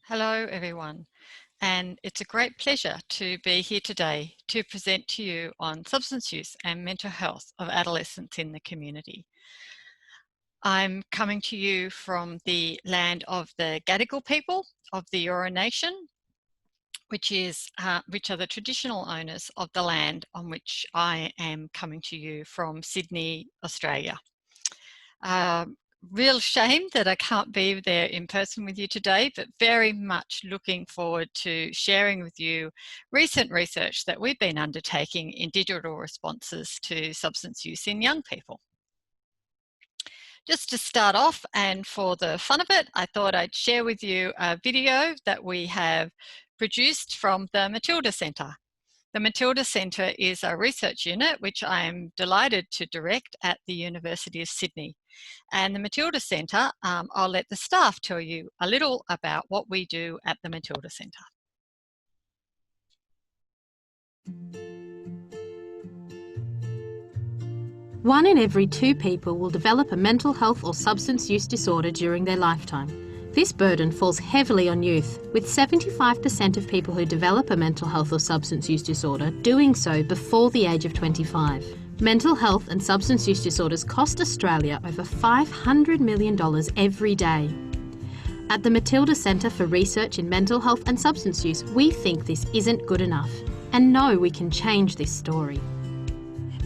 Hello everyone, and it's a great pleasure to be here today to present to you on substance use and mental health of adolescents in the community. I'm coming to you from the land of the Gadigal people of the Eora Nation, which are the traditional owners of the land on which I am coming to you from Sydney, Australia. Real shame that I can't be there in person with you today, but very much looking forward to sharing with you recent research that we've been undertaking in digital responses to substance use in young people. Just to start off, and for the fun of it, I thought I'd share with you a video that we have produced from the Matilda Centre. The Matilda Centre is a research unit which I am delighted to direct at the University of Sydney. And the Matilda Centre, I'll let the staff tell you a little about what we do at the Matilda Centre. One in every 2 people will develop a mental health or substance use disorder during their lifetime. This burden falls heavily on youth, with 75% of people who develop a mental health or substance use disorder doing so before the age of 25. Mental health and substance use disorders cost Australia over $500 million every day. At the Matilda Centre for Research in Mental Health and Substance Use, we think this isn't good enough and know we can change this story.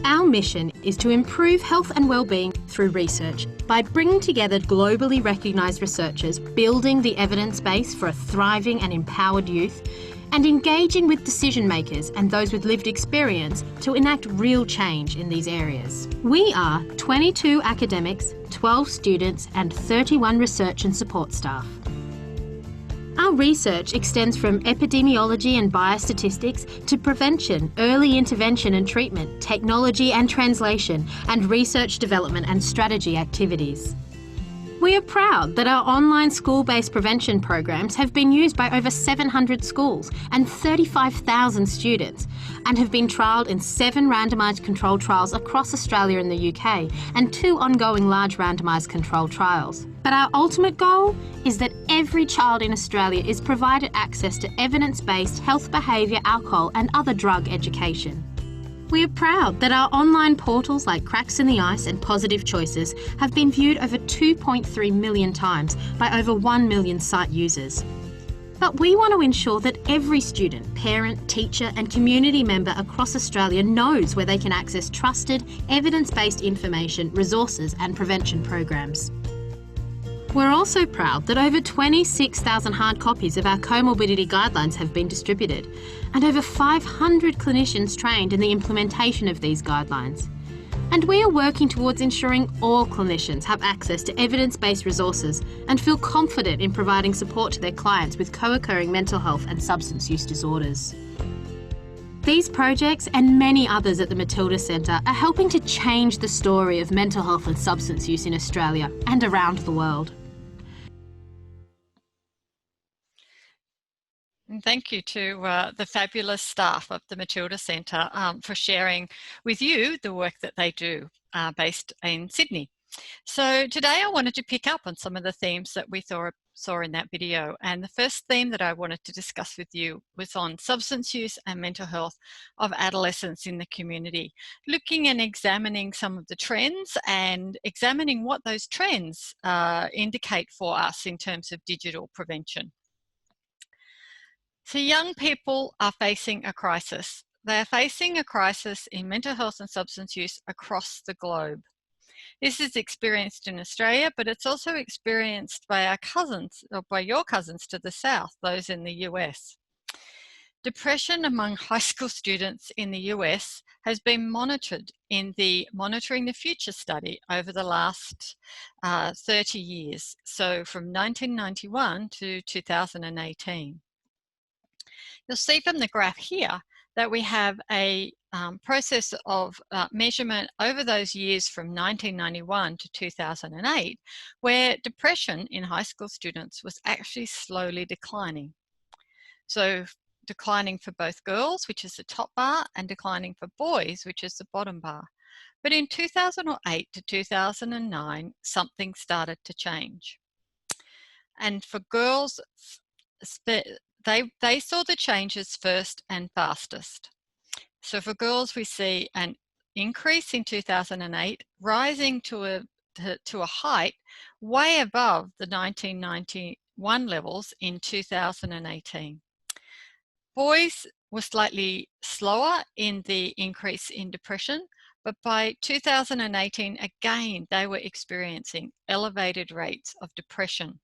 Our mission is to improve health and well-being through research by bringing together globally recognised researchers, building the evidence base for a thriving and empowered youth, and engaging with decision makers and those with lived experience to enact real change in these areas. We are 22 academics, 12 students and 31 research and support staff. Our research extends from epidemiology and biostatistics to prevention, early intervention and treatment, technology and translation, and research development and strategy activities. We are proud that our online school-based prevention programs have been used by over 700 schools and 35,000 students and have been trialled in 7 randomised controlled trials across Australia and the UK and 2 ongoing large randomised controlled trials. But our ultimate goal is that every child in Australia is provided access to evidence-based health, behaviour, alcohol and other drug education. We are proud that our online portals like Cracks in the Ice and Positive Choices have been viewed over 2.3 million times by over 1 million site users. But we want to ensure that every student, parent, teacher and community member across Australia knows where they can access trusted, evidence-based information, resources and prevention programs. We're also proud that over 26,000 hard copies of our comorbidity guidelines have been distributed and over 500 clinicians trained in the implementation of these guidelines. And we are working towards ensuring all clinicians have access to evidence-based resources and feel confident in providing support to their clients with co-occurring mental health and substance use disorders. These projects and many others at the Matilda Centre are helping to change the story of mental health and substance use in Australia and around the world. And thank you to the fabulous staff of the Matilda Centre for sharing with you the work that they do based in Sydney. So today I wanted to pick up on some of the themes that we saw in that video. And the first theme that I wanted to discuss with you was on substance use and mental health of adolescents in the community, looking and examining some of the trends and examining what those trends indicate for us in terms of digital prevention. So young people are facing a crisis. They are facing a crisis in mental health and substance use across the globe. This is experienced in Australia, but it's also experienced by our cousins, or by your cousins to the south, those in the US. Depression among high school students in the US has been monitored in the Monitoring the Future study over the last 30 years, so from 1991 to 2018. You'll see from the graph here that we have a process of measurement over those years from 1991 to 2008, where depression in high school students was actually slowly declining. So declining for both girls, which is the top bar, and declining for boys, which is the bottom bar. But in 2008 to 2009, something started to change. And for girls, they saw the changes first and fastest. So for girls, we see an increase in 2008, rising to a height way above the 1991 levels in 2018. Boys were slightly slower in the increase in depression, but by 2018, again, they were experiencing elevated rates of depression,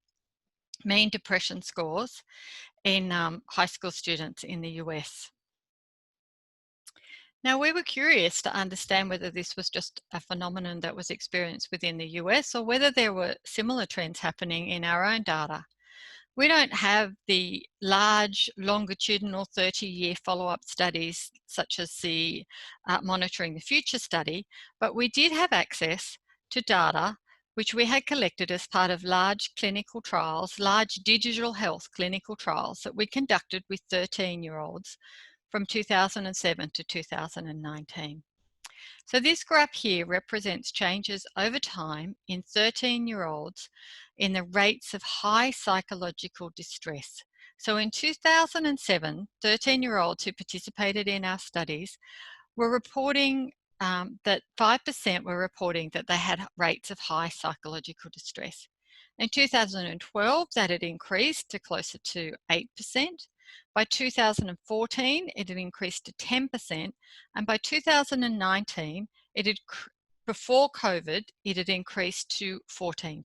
mean depression scores in high school students in the US. Now, we were curious to understand whether this was just a phenomenon that was experienced within the US or whether there were similar trends happening in our own data. We don't have the large longitudinal 30-year follow-up studies such as the Monitoring the Future study, but we did have access to data which we had collected as part of large clinical trials, large digital health clinical trials that we conducted with 13-year-olds from 2007 to 2019. So this graph here represents changes over time in 13-year-olds in the rates of high psychological distress. So in 2007, 13-year-olds who participated in our studies were reporting that 5% were reporting that they had rates of high psychological distress. In 2012, that had increased to closer to 8%. By 2014, it had increased to 10%. And by 2019, before COVID, it had increased to 14%.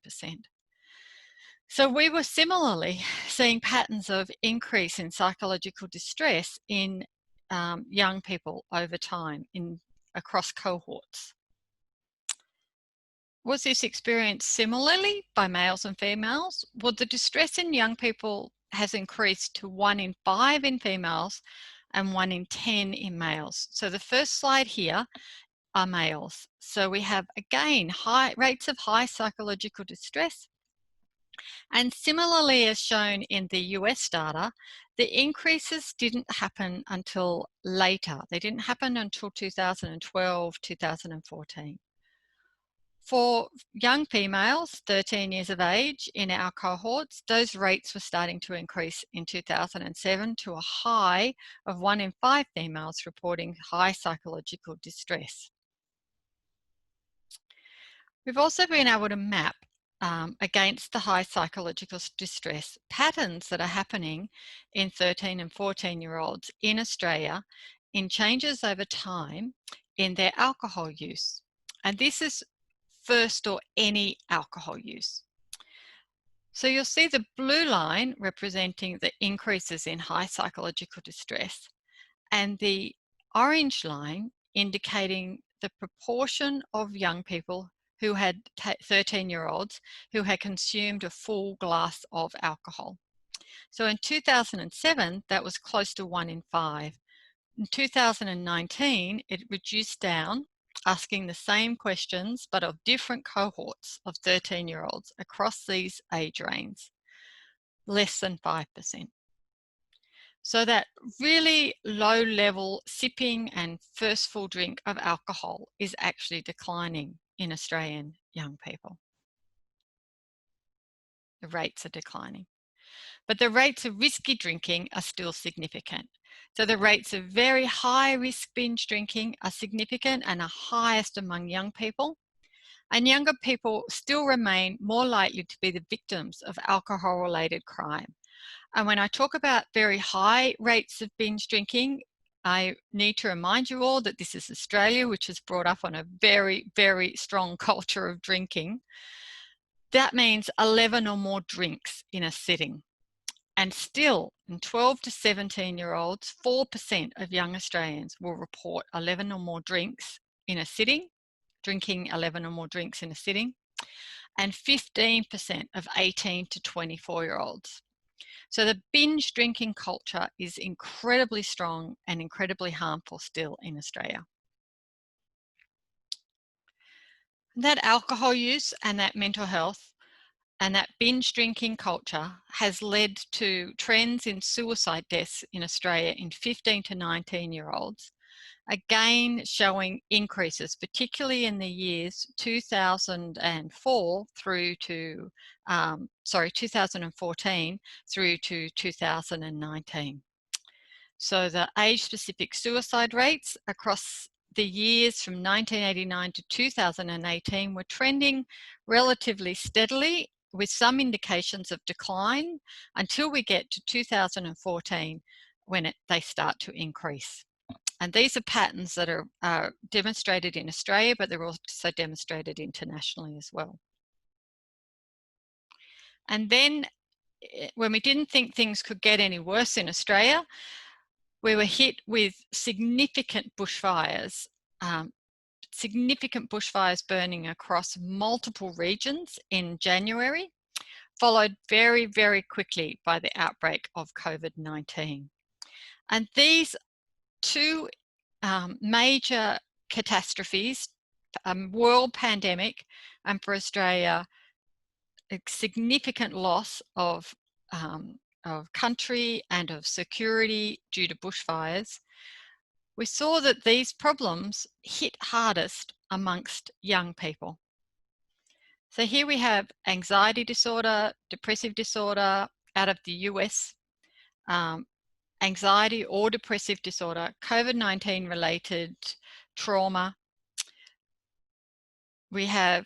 So we were similarly seeing patterns of increase in psychological distress in young people over time across cohorts. Was this experienced similarly by males and females? Well, the distress in young people has increased to 1 in 5 in females and 1 in 10 in males. So the first slide here are males. So we have, again, high rates of high psychological distress. And similarly, as shown in the US data, the increases didn't happen until later. They didn't happen until 2012, 2014. For young females, 13 years of age in our cohorts, those rates were starting to increase in 2007 to a high of 1 in 5 females reporting high psychological distress. We've also been able to map against the high psychological distress patterns that are happening in 13 and 14-year-olds in Australia in changes over time in their alcohol use. And this is first or any alcohol use. So you'll see the blue line representing the increases in high psychological distress and the orange line indicating the proportion of young people who had 13-year-olds who had consumed a full glass of alcohol. So in 2007, that was close to 1 in 5. In 2019, it reduced down, asking the same questions, but of different cohorts of 13-year-olds across these age ranges, less than 5%. So that really low-level sipping and first full drink of alcohol is actually declining in Australian young people. The rates are declining. But the rates of risky drinking are still significant. So the rates of very high risk binge drinking are significant and are highest among young people. And younger people still remain more likely to be the victims of alcohol-related crime. And when I talk about very high rates of binge drinking, I need to remind you all that this is Australia, which is brought up on a very, very strong culture of drinking. That means 11 or more drinks in a sitting. And still, in 12 to 17-year-olds, 4% of young Australians will report 11 or more drinks in a sitting, drinking 11 or more drinks in a sitting, and 15% of 18 to 24-year-olds. So the binge drinking culture is incredibly strong and incredibly harmful still in Australia. That alcohol use and that mental health and that binge drinking culture has led to trends in suicide deaths in Australia in 15 to 19-year-olds again showing increases, particularly in the years 2004 through to, 2014 through to 2019. So the age-specific suicide rates across the years from 1989 to 2018 were trending relatively steadily with some indications of decline until we get to 2014 when they start to increase. And these are patterns that are demonstrated in Australia, but they're also demonstrated internationally as well. And then when we didn't think things could get any worse in Australia, we were hit with significant bushfires burning across multiple regions in January, followed very, very quickly by the outbreak of COVID-19. And these two major catastrophes, world pandemic, and for Australia, a significant loss of country and of security due to bushfires, we saw that these problems hit hardest amongst young people. So here we have anxiety disorder, depressive disorder out of the US, anxiety or depressive disorder, COVID-19 related trauma. We have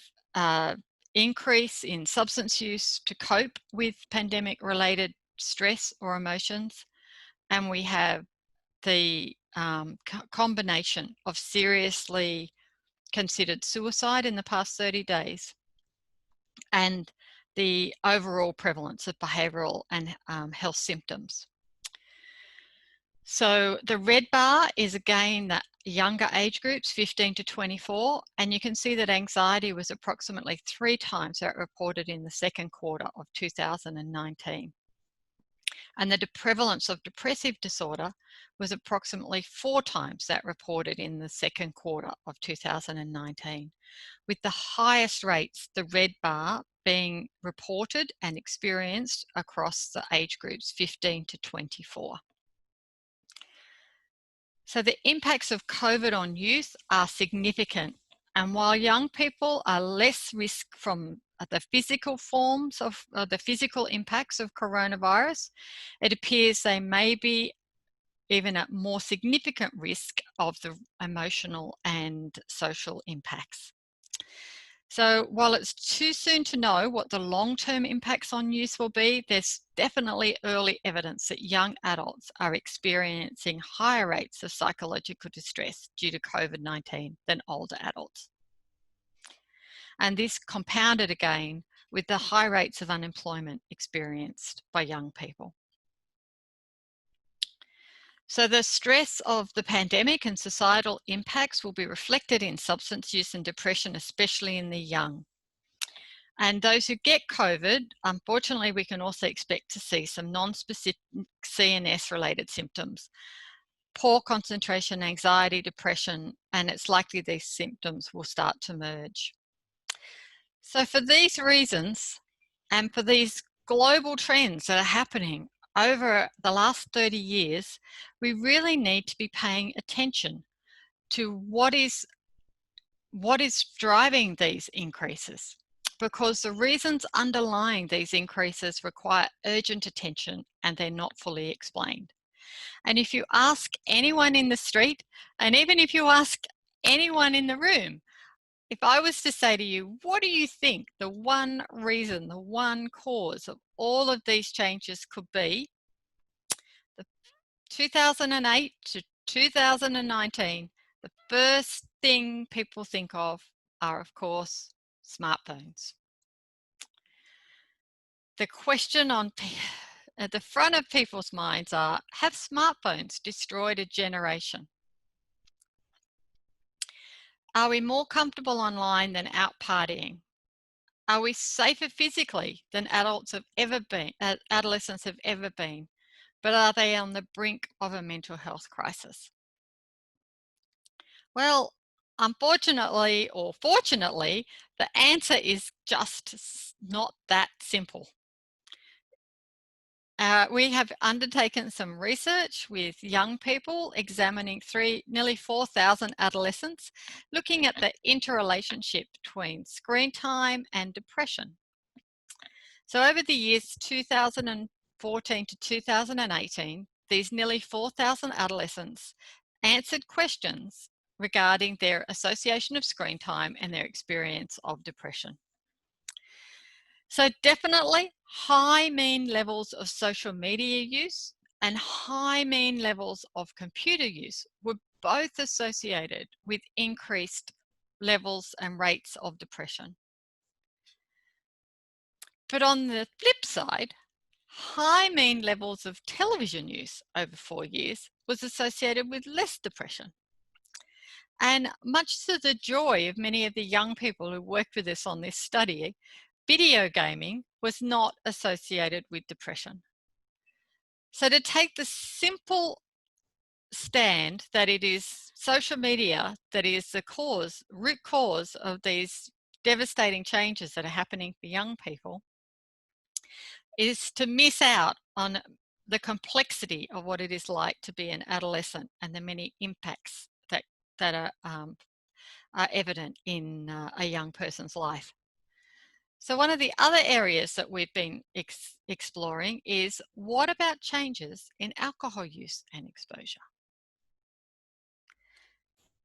increase in substance use to cope with pandemic related stress or emotions. And we have the combination of seriously considered suicide in the past 30 days and the overall prevalence of behavioural and health symptoms. So the red bar is again the younger age groups, 15 to 24, and you can see that anxiety was approximately 3 times that reported in the second quarter of 2019. And the prevalence of depressive disorder was approximately 4 times that reported in the second quarter of 2019, with the highest rates, the red bar, being reported and experienced across the age groups 15 to 24. So the impacts of COVID on youth are significant. And while young people are less risk from the physical forms of the physical impacts of coronavirus, it appears they may be even at more significant risk of the emotional and social impacts. So while it's too soon to know what the long-term impacts on youth will be, there's definitely early evidence that young adults are experiencing higher rates of psychological distress due to COVID-19 than older adults. And this compounded again with the high rates of unemployment experienced by young people. So the stress of the pandemic and societal impacts will be reflected in substance use and depression, especially in the young. And those who get COVID, unfortunately, we can also expect to see some non-specific CNS related symptoms, poor concentration, anxiety, depression, and it's likely these symptoms will start to merge. So for these reasons, and for these global trends that are happening over the last 30 years, we really need to be paying attention to what is driving these increases, because the reasons underlying these increases require urgent attention and they're not fully explained. And if you ask anyone in the street, and even if you ask anyone in the room, if I was to say to you, what do you think the one reason, the one cause of all of these changes could be? The 2008 to 2019, the first thing people think of are, of course, smartphones. The question at the front of people's minds are, have smartphones destroyed a generation? Are we more comfortable online than out partying? Are we safer physically than adolescents have ever been? But are they on the brink of a mental health crisis? Well, unfortunately or fortunately, the answer is just not that simple. We have undertaken some research with young people, examining nearly 4,000 adolescents, looking at the interrelationship between screen time and depression. So over the years 2014 to 2018, these nearly 4,000 adolescents answered questions regarding their association of screen time and their experience of depression. So definitely high mean levels of social media use and high mean levels of computer use were both associated with increased levels and rates of depression. But on the flip side, high mean levels of television use over 4 years was associated with less depression. And much to the joy of many of the young people who worked with us on this study, video gaming was not associated with depression. So to take the simple stand that it is social media that is the root cause of these devastating changes that are happening for young people, is to miss out on the complexity of what it is like to be an adolescent and the many impacts that are evident in a young person's life. So one of the other areas that we've been exploring is, what about changes in alcohol use and exposure?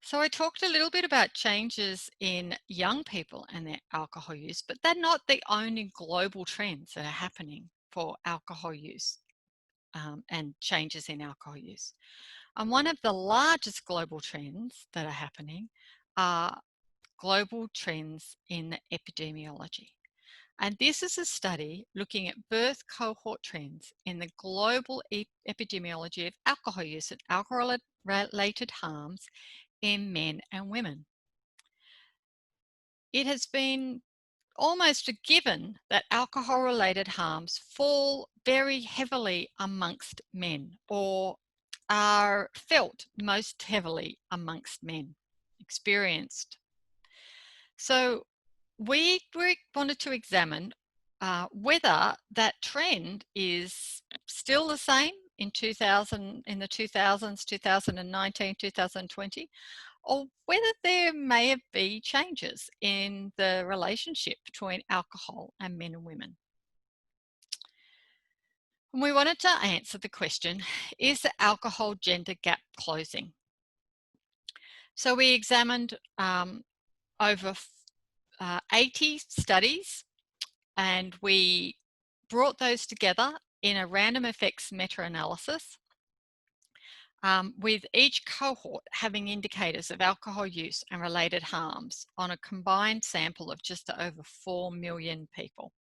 So I talked a little bit about changes in young people and their alcohol use, but they're not the only global trends that are happening for alcohol use and changes in alcohol use. And one of the largest global trends that are happening are global trends in epidemiology. And this is a study looking at birth cohort trends in the global epidemiology of alcohol use and alcohol-related harms in men and women. It has been almost a given that alcohol-related harms fall very heavily amongst men, or are felt most heavily amongst men, experienced. So we wanted to examine whether that trend is still the same in the 2000s, 2019, 2020, or whether there may be changes in the relationship between alcohol and men and women. And we wanted to answer the question, is the alcohol gender gap closing? So we examined over 80 studies, and we brought those together in a random effects meta-analysis, with each cohort having indicators of alcohol use and related harms on a combined sample of just over 4 million people.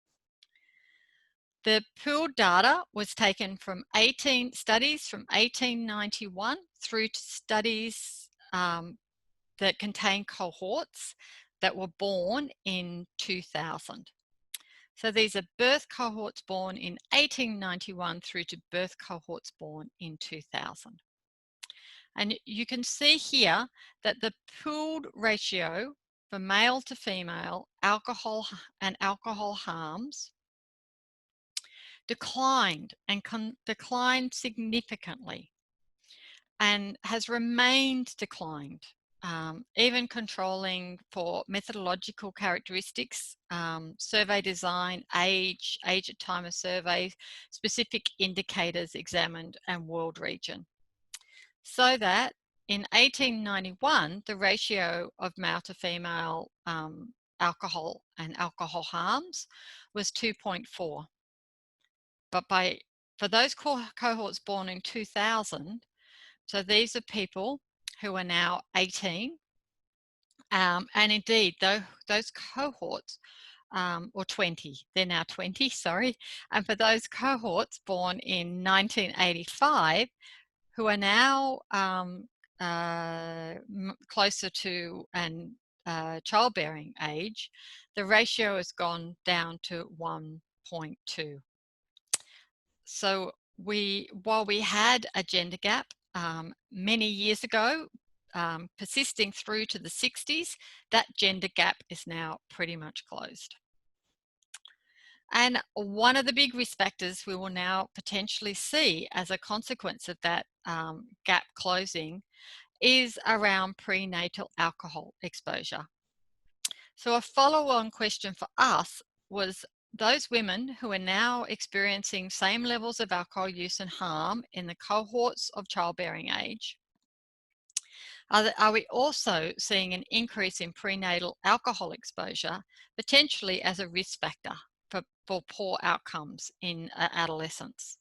The pooled data was taken from 18 studies from 1891 through to studies that contain cohorts that were born in 2000. So these are birth cohorts born in 1891 through to birth cohorts born in 2000. And you can see here that the pooled ratio for male to female alcohol and alcohol harms declined, and declined significantly, and has remained declined, even controlling for methodological characteristics, survey design, age at time of survey, specific indicators examined, and world region. So that in 1891, the ratio of male to female alcohol and alcohol harms was 2.4. But for those cohorts born in 2000, so these are people who are now 18, and indeed those cohorts, or 20, they're now 20, sorry, and for those cohorts born in 1985, who are now closer to childbearing age, the ratio has gone down to 1.2. So while we had a gender gap many years ago, persisting through to the 60s, that gender gap is now pretty much closed. And one of the big risk factors we will now potentially see as a consequence of that gap closing is around prenatal alcohol exposure. So a follow-on question for us was those women who are now experiencing same levels of alcohol use and harm in the cohorts of childbearing age, are we also seeing an increase in prenatal alcohol exposure, potentially as a risk factor for poor outcomes in adolescence?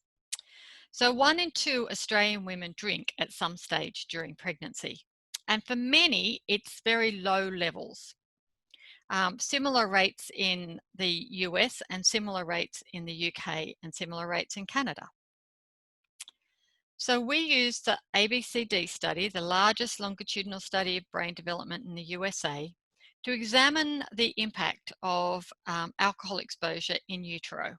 So 1 in 2 Australian women drink at some stage during pregnancy. And for many, it's very low levels. Similar rates in the US and similar rates in the UK and similar rates in Canada. So we used the ABCD study, the largest longitudinal study of brain development in the USA, to examine the impact of alcohol exposure in utero.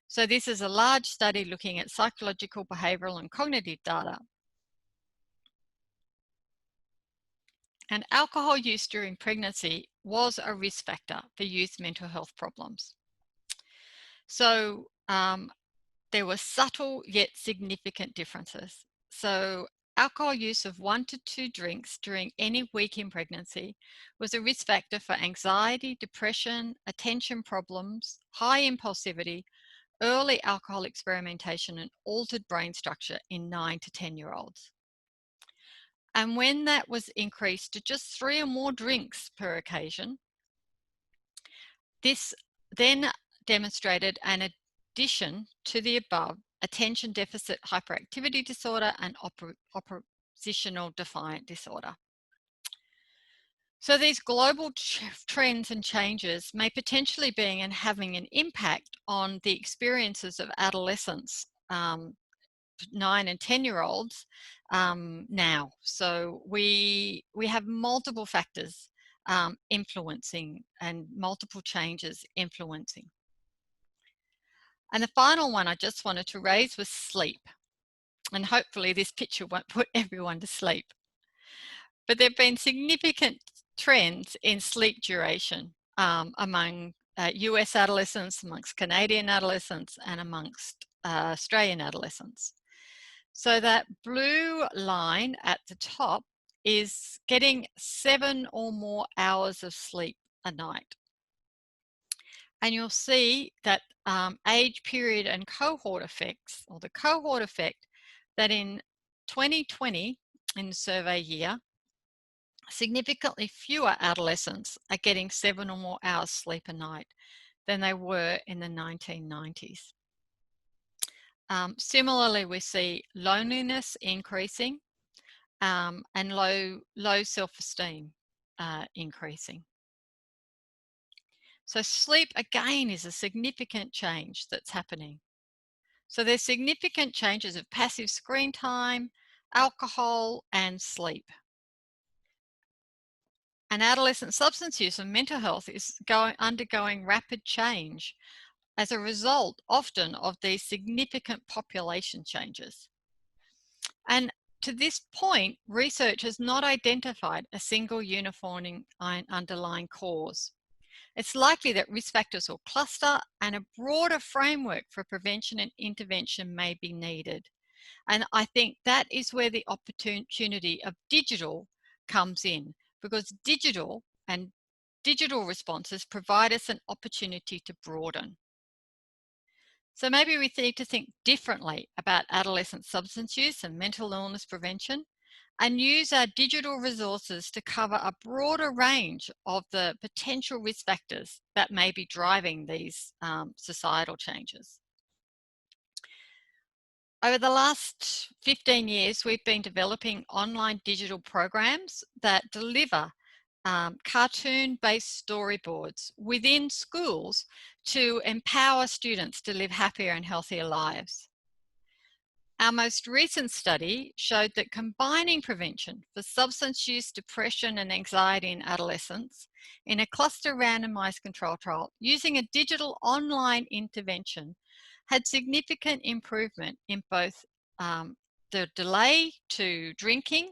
So this is a large study looking at psychological, behavioral, and cognitive data. And alcohol use during pregnancy was a risk factor for youth mental health problems. So there were subtle yet significant differences. So alcohol use of 1 to 2 drinks during any week in pregnancy was a risk factor for anxiety, depression, attention problems, high impulsivity, early alcohol experimentation, and altered brain structure in 9 to 10-year-olds. And when that was increased to just 3 or more drinks per occasion, this then demonstrated an addition to the above attention deficit hyperactivity disorder and oppositional defiant disorder. So these global trends and changes may potentially be and having an impact on the experiences of adolescents, 9 and 10-year-olds now. So we have multiple factors influencing and multiple changes influencing. And the final one I just wanted to raise was sleep. And hopefully this picture won't put everyone to sleep. But there have been significant trends in sleep duration among US adolescents, amongst Canadian adolescents, and amongst Australian adolescents. So that blue line at the top is getting 7 or more hours of sleep a night. And you'll see that age period and cohort effects, or the cohort effect, that in 2020, in the survey year, significantly fewer adolescents are getting 7 or more hours sleep a night than they were in the 1990s. Similarly, we see loneliness increasing and low self-esteem increasing. So sleep, again, is a significant change that's happening. So there's significant changes of passive screen time, alcohol, and sleep. And adolescent substance use and mental health is undergoing rapid change as a result, often, of these significant population changes. And to this point, research has not identified a single uniform underlying cause. It's likely that risk factors will cluster and a broader framework for prevention and intervention may be needed. And I think that is where the opportunity of digital comes in, because digital responses provide us an opportunity to broaden. So maybe we need to think differently about adolescent substance use and mental illness prevention, and use our digital resources to cover a broader range of the potential risk factors that may be driving these societal changes. Over the last 15 years, we've been developing online digital programs that deliver cartoon-based storyboards within schools to empower students to live happier and healthier lives. Our most recent study showed that combining prevention for substance use, depression, and anxiety in adolescents in a cluster randomized control trial using a digital online intervention had significant improvement in both the delay to drinking,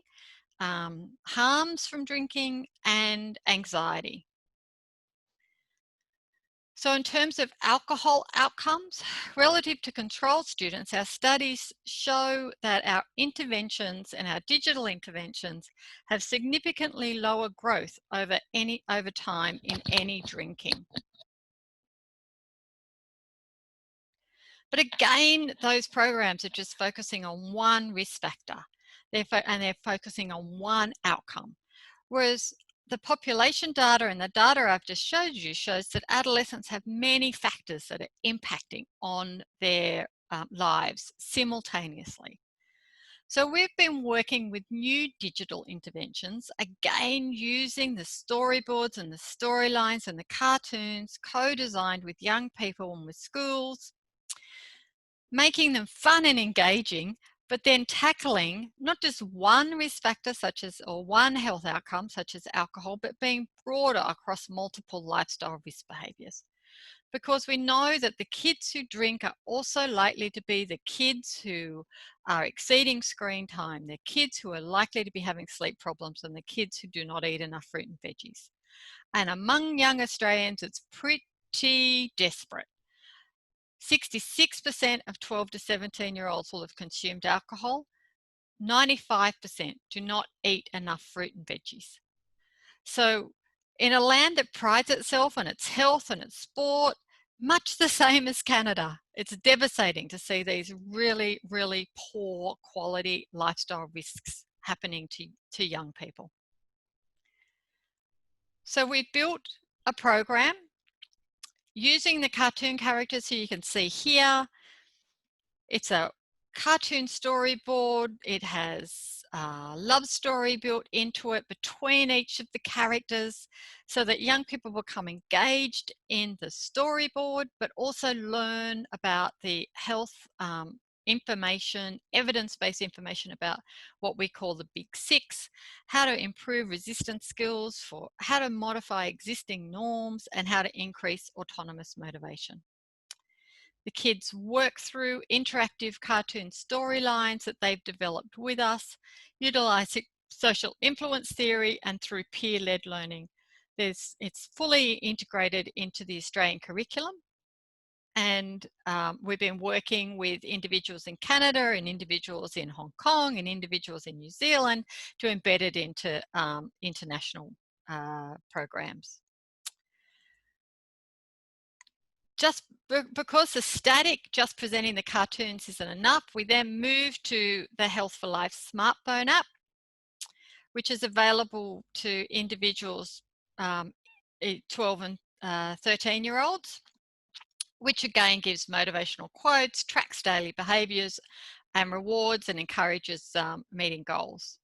harms from drinking, and anxiety. So in terms of alcohol outcomes, relative to control students, our studies show that our interventions and our digital interventions have significantly lower growth over time in any drinking. But again, those programs are just focusing on one risk factor, and they're focusing on one outcome. Whereas the population data and the data I've just showed you shows that adolescents have many factors that are impacting on their lives simultaneously. So we've been working with new digital interventions, again using the storyboards and the storylines and the cartoons co-designed with young people and with schools, making them fun and engaging, but then tackling not just one risk factor or one health outcome such as alcohol, but being broader across multiple lifestyle risk behaviours. Because we know that the kids who drink are also likely to be the kids who are exceeding screen time, the kids who are likely to be having sleep problems, and the kids who do not eat enough fruit and veggies. And among young Australians, it's pretty desperate. 66% of 12 to 17-year-olds will have consumed alcohol. 95% do not eat enough fruit and veggies. So in a land that prides itself on its health and its sport, much the same as Canada, it's devastating to see these really, really poor quality lifestyle risks happening to young people. So we built a program using the cartoon characters who you can see here. It's a cartoon storyboard. It has a love story built into it between each of the characters so that young people become engaged in the storyboard, but also learn about the health information, evidence-based information about what we call the Big Six, how to improve resistance skills, for how to modify existing norms, and how to increase autonomous motivation. The kids work through interactive cartoon storylines that they've developed with us, utilising social influence theory and through peer-led learning. It's fully integrated into the Australian curriculum, and we've been working with individuals in Canada and individuals in Hong Kong and individuals in New Zealand to embed it into international programs. Just because the static, just presenting the cartoons isn't enough, we then move to the Health for Life smartphone app, which is available to individuals 12 and 13-year-olds, which again gives motivational quotes, tracks daily behaviours and rewards, and encourages meeting goals.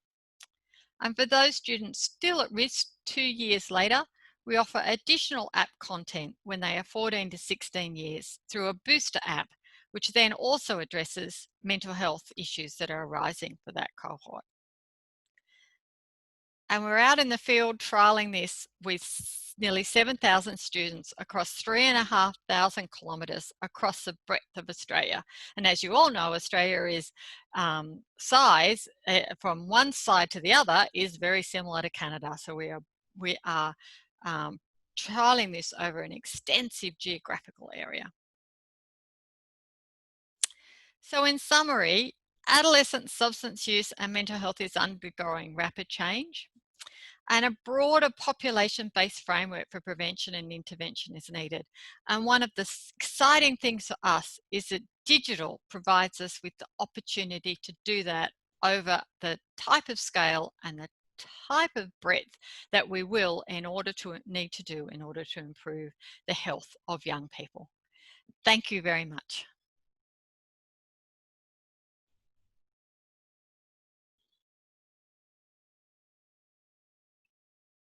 And for those students still at risk 2 years later, we offer additional app content when they are 14 to 16 years through a booster app, which then also addresses mental health issues that are arising for that cohort. And we're out in the field trialling this with nearly 7,000 students across 3,500 kilometres across the breadth of Australia. And as you all know, Australia is size from one side to the other is very similar to Canada. So we are trialling this over an extensive geographical area. So in summary, adolescent substance use and mental health is undergoing rapid change, and a broader population-based framework for prevention and intervention is needed. And one of the exciting things for us is that digital provides us with the opportunity to do that over the type of scale and the type of breadth that we will need to do in order to improve the health of young people. Thank you very much.